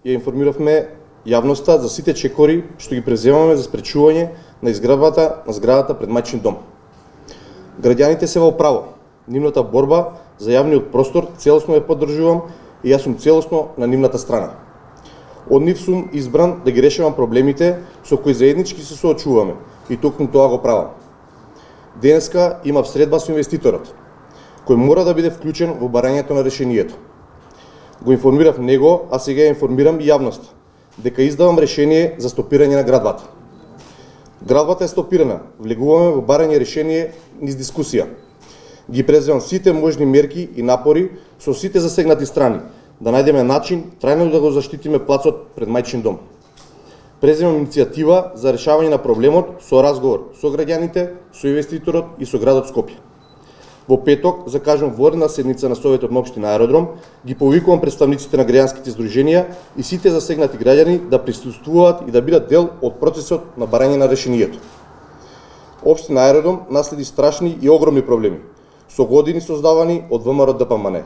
Ја информиравме јавноста за сите чекори што ги преземаме за спречување на изградбата на зградата пред мајчин дом. Граѓаните се во право. Нивната борба за јавниот простор целосно ја поддржувам и јас сум целосно на нивната страна. Од нив сум избран да ги решавам проблемите со кои заеднички се соочуваме и токму тоа го правам. Денеска имав средба со инвеститорот, кој мора да биде вклучен во барањето на решението. Го информирав него, а сега ја информирам и јавноста, дека издавам решение за стопирање на градбата. Градбата е стопирана, влегуваме во барање решение низ дискусија. Ги преземам сите можни мерки и напори со сите засегнати страни, да најдеме начин трајно да го заштитиме плацот пред мајчин дом. Преземам иницијатива за решавање на проблемот со разговор со граѓаните, со инвеститорот и со градот Скопје. Во петок закажувам воредна седница на Советот на општина Аеродром, ги повикувам представниците на граѓанските здруженија и сите засегнати граѓани да присуствуваат и да бидат дел од процесот на барање на решението. Општина Аеродром наследи страшни и огромни проблеми, со години создавани од ВМРО ДПМН.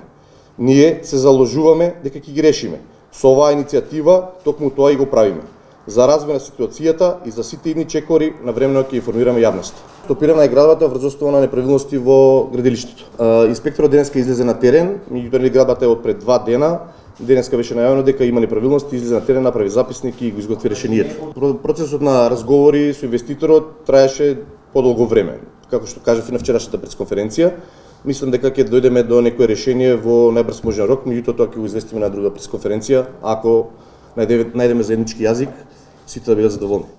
Ние се заложуваме дека ќе ги решиме. Со оваа иницијатива токму тоа и го правиме. За развој на ситуацијата и за сите идни чекори навремено ќе информираме јавноста. Стопирана е градбата врз основа на неправилности во градилиштето. Инспекторот денеска излезе на терен, меѓутоа градбата е од пред 2 дена. Денеска беше најавено дека има неправилности, излезе на терен, направи записник и го изготви решението. Процесот на разговори со инвеститорот траеше подолго време. Како што кажав и на вчерашната пресконференција, мислам дека ќе дојдеме до некое решение во најбрз можен рок, меѓутоа тоа ќе го известиме на друга пресконференција, ако најдеме заеднички јазик, сите да бидат задоволни.